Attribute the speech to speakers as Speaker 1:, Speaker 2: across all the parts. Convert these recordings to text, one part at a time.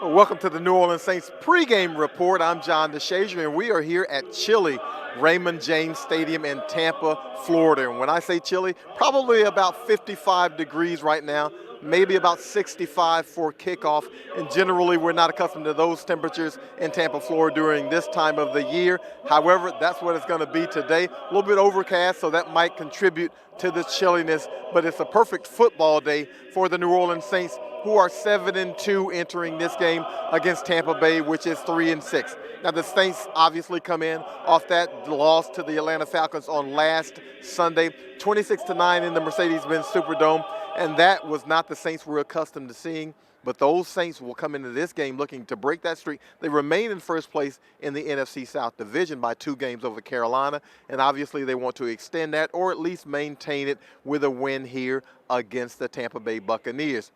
Speaker 1: Welcome to the New Orleans Saints pregame report. I'm John DeShazier, and we are here at chilly Raymond James Stadium in Tampa, Florida. And when I say chilly, probably about 55 degrees right now, maybe about 65 for kickoff. And generally, we're not accustomed to those temperatures in Tampa, Florida during this time of the year. However, that's what it's going to be today. A little bit overcast, so that might contribute to the chilliness, but it's a perfect football day for the New Orleans Saints, who are 7-2 entering this game against Tampa Bay, which is 3-6. Now the Saints obviously come in off that loss to the Atlanta Falcons on last Sunday, 26-9 in the Mercedes-Benz Superdome, and that was not the Saints we're accustomed to seeing. But those Saints will come into this game looking to break that streak. They remain in first place in the NFC South Division by 2 games over Carolina, and obviously they want to extend that or at least maintain it with a win here against the Tampa Bay Buccaneers.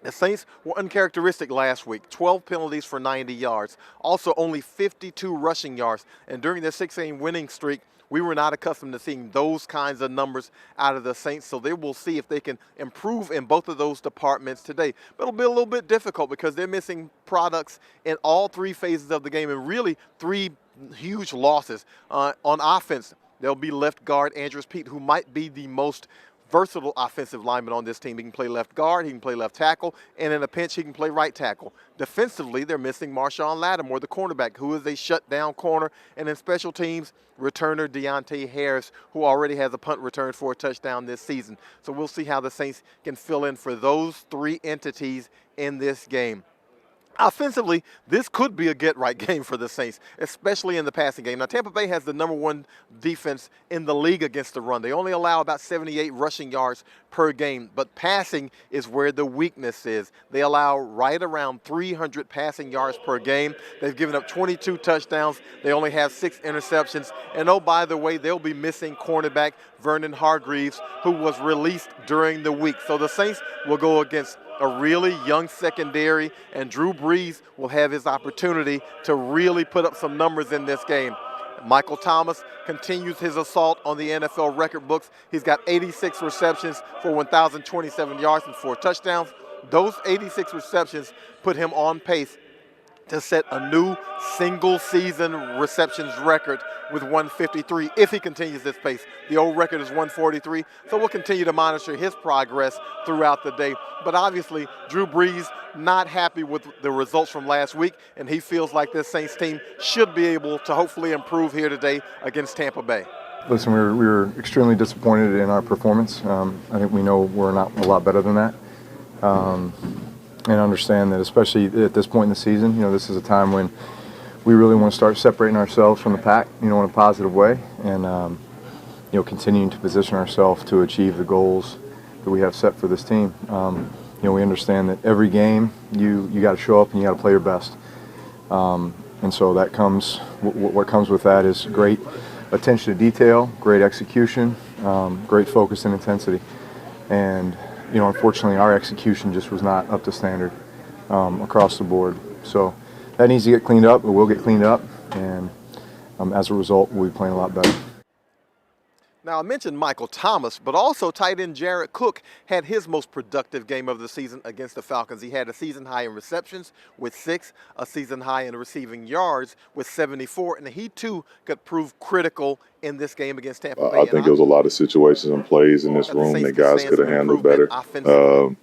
Speaker 1: The Saints were uncharacteristic last week, 12 penalties for 90 yards, also only 52 rushing yards, and during their 6-game winning streak, we were not accustomed to seeing those kinds of numbers out of the Saints, so they will see if they can improve in both of those departments today. But it'll be a little bit difficult because they're missing products in all 3 phases of the game, and really 3 huge losses. On offense, there'll be left guard Andrews Pete, who might be the most versatile offensive lineman on this team. He can play left guard, he can play left tackle, and in a pinch, he can play right tackle. Defensively, they're missing Marshawn Lattimore, the cornerback, who is a shutdown corner, and in special teams, returner Deontay Harris, who already has a punt return for a touchdown this season. So we'll see how the Saints can fill in for those 3 entities in this game. Offensively, this could be a get-right game for the Saints, especially in the passing game. Now, Tampa Bay has the #1 defense in the league against the run. They only allow about 78 rushing yards per game, but passing is where the weakness is. They allow right around 300 passing yards per game. They've given up 22 touchdowns. They only have 6 interceptions. And oh, by the way, they'll be missing cornerback Vernon Hargreaves, who was released during the week. So the Saints will go against a really young secondary, and Drew Brees will have his opportunity to really put up some numbers in this game. Michael Thomas continues his assault on the NFL record books. He's got 86 receptions for 1,027 yards and 4 touchdowns. Those 86 receptions put him on pace to set a new single-season receptions record with 153 if he continues this pace. The old record is 143, so we'll continue to monitor his progress throughout the day. But obviously, Drew Brees not happy with the results from last week, and he feels like this Saints team should be able to hopefully improve here today against Tampa Bay.
Speaker 2: Listen, we were extremely disappointed in our performance. I think we know we're not a lot better than that. And understand that, especially at this point in the season, this is a time when we really want to start separating ourselves from the pack, in a positive way, and continuing to position ourselves to achieve the goals that we have set for this team. We understand that every game you got to show up and you got to play your best, and so that comes. What comes with that is great attention to detail, great execution, great focus and intensity, and unfortunately, our execution just was not up to standard across the board. So that needs to get cleaned up. It will get cleaned up, and as a result, we'll be playing a lot better.
Speaker 1: Now, I mentioned Michael Thomas, but also tight end Jared Cook had his most productive game of the season against the Falcons. He had a season high in receptions with 6, a season high in receiving yards with 74, and he too could prove critical in this game against Tampa Bay.
Speaker 3: I think there was a lot of situations and plays in this room that guys could have handled better. And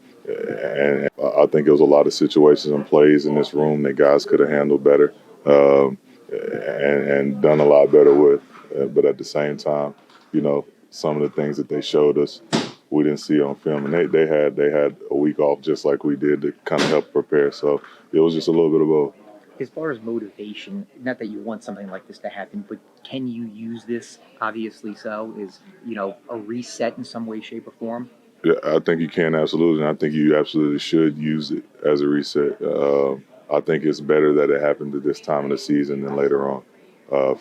Speaker 3: I think there was a lot of situations and plays in this room that guys could have handled better and done a lot better with. But at the same time, some of the things that they showed us, we didn't see on film, and they had a week off just like we did to kind of help prepare. So it was just a little bit of both.
Speaker 4: As far as motivation, not that you want something like this to happen, but can you use this? Obviously, so is a reset in some way, shape, or form.
Speaker 3: Yeah, I think you can absolutely, and I think you absolutely should use it as a reset. I think it's better that it happened at this time of the season than later on.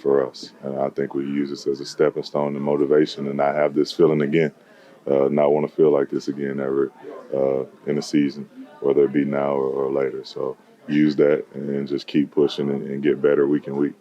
Speaker 3: For us, and I think we use this as a stepping stone to motivation and not have this feeling again, not want to feel like this again ever in the season, whether it be now or later. So use that and just keep pushing and get better week in week.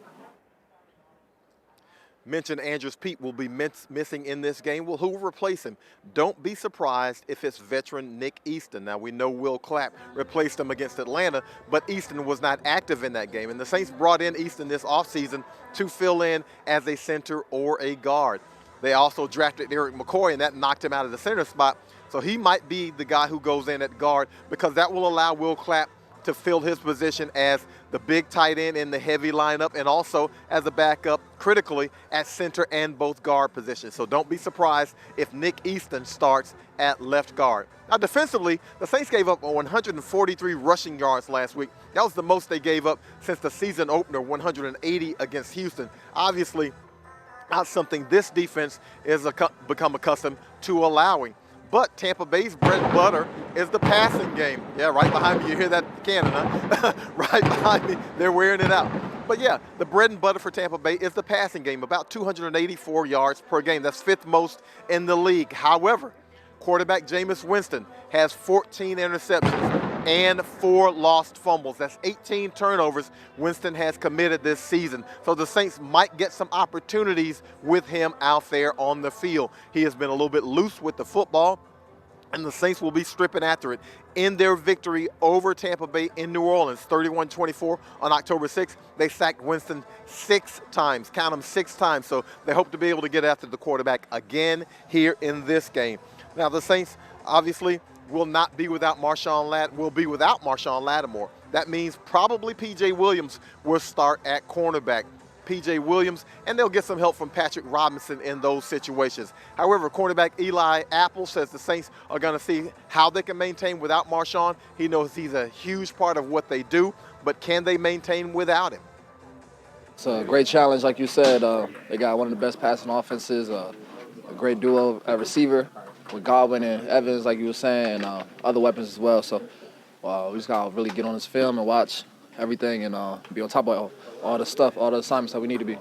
Speaker 1: mentioned Andrews Pete will be missing in this game. Well, who will replace him? Don't be surprised if it's veteran Nick Easton. Now, we know Will Clapp replaced him against Atlanta, but Easton was not active in that game. And the Saints brought in Easton this offseason to fill in as a center or a guard. They also drafted Eric McCoy, and that knocked him out of the center spot. So he might be the guy who goes in at guard, because that will allow Will Clapp to fill his position as the big tight end in the heavy lineup, and also as a backup critically at center and both guard positions. So don't be surprised if Nick Easton starts at left guard. Now defensively, the Saints gave up 143 rushing yards last week. That was the most they gave up since the season opener, 180 against Houston. Obviously, not something this defense is become accustomed to allowing. But Tampa Bay's bread and butter is the passing game. Yeah, right behind me. You hear that cannon, huh? Right behind me. They're wearing it out. But yeah, the bread and butter for Tampa Bay is the passing game, about 284 yards per game. That's fifth most in the league. However, quarterback Jameis Winston has 14 interceptions and 4 lost fumbles. That's 18 turnovers Winston has committed this season. So the Saints might get some opportunities with him out there on the field. He has been a little bit loose with the football, and the Saints will be stripping after it. In their victory over Tampa Bay in New Orleans, 31-24 on October 6th, they sacked Winston 6 times. Count them, 6 times. So they hope to be able to get after the quarterback again here in this game. Now the Saints obviously will be without Marshawn Lattimore. That means probably P.J. Williams will start at cornerback. P.J. Williams, and they'll get some help from Patrick Robinson in those situations. However, cornerback Eli Apple says the Saints are going to see how they can maintain without Marshawn. He knows he's a huge part of what they do, but can they maintain without him?
Speaker 5: It's a great challenge, like you said. They got one of the best passing offenses, a great duo at receiver with Godwin and Evans, like you were saying, and other weapons as well. So we just got to really get on this film and watch everything and be on top of all the stuff, all the assignments that we need to be.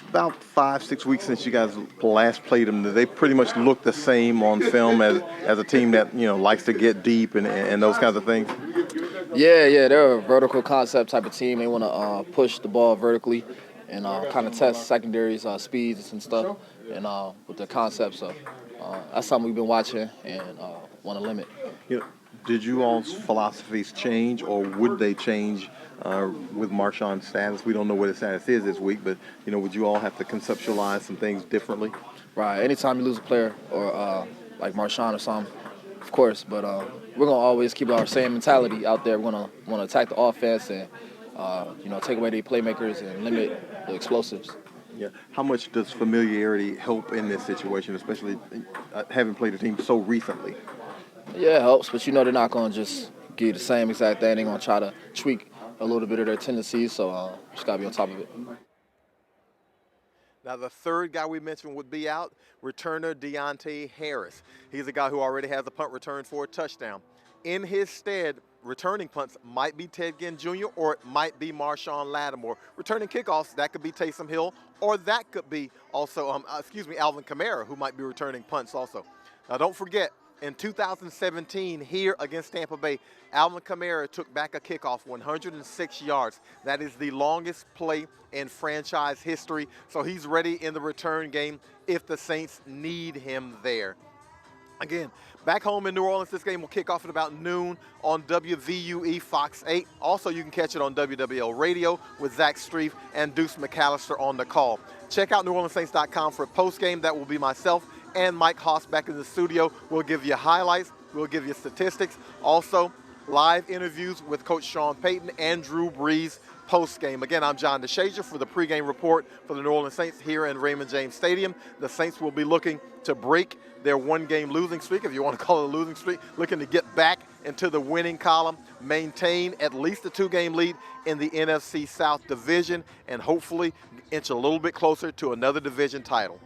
Speaker 1: About 5-6 weeks since you guys last played them, do they pretty much look the same on film as a team that, you know, likes to get deep and those kinds of things?
Speaker 5: Yeah, they're a vertical concept type of team. They want to push the ball vertically and kind of test secondaries, speeds and stuff, and with the concept. So that's something we've been watching and want to limit.
Speaker 1: You know, did you all's philosophies change, or would they change with Marshawn's status? We don't know what his status is this week, but you know, would you all have to conceptualize some things differently?
Speaker 5: Right. Anytime you lose a player, or like Marshawn or something, of course. But we're gonna always keep our same mentality out there. We're gonna want to attack the offense and take away the playmakers and limit the explosives.
Speaker 1: Yeah. How much does familiarity help in this situation, especially having played a team so recently?
Speaker 5: Yeah, it helps, but they're not going to just give you the same exact thing. They're going to try to tweak a little bit of their tendencies, so just got to be on top of it.
Speaker 1: Now, the third guy we mentioned would be out, returner Deontay Harris. He's a guy who already has a punt return for a touchdown. In his stead, returning punts might be Ted Ginn Jr. or it might be Marshawn Lattimore. Returning kickoffs, that could be Taysom Hill, or that could be also, Alvin Kamara, who might be returning punts also. Now, don't forget, in 2017, here against Tampa Bay, Alvin Kamara took back a kickoff, 106 yards. That is the longest play in franchise history. So he's ready in the return game if the Saints need him there. Again, back home in New Orleans, this game will kick off at about noon on WVUE Fox 8. Also, you can catch it on WWL Radio with Zach Streif and Deuce McAllister on the call. Check out NewOrleansSaints.com for a postgame. That will be myself and Mike Haas back in the studio. We'll give you highlights. We'll give you statistics. Also, live interviews with Coach Sean Payton and Drew Brees post-game. Again, I'm John DeShazier for the pregame report for the New Orleans Saints here in Raymond James Stadium. The Saints will be looking to break their one-game losing streak, if you want to call it a losing streak, looking to get back into the winning column, maintain at least a 2-game lead in the NFC South Division, and hopefully inch a little bit closer to another division title.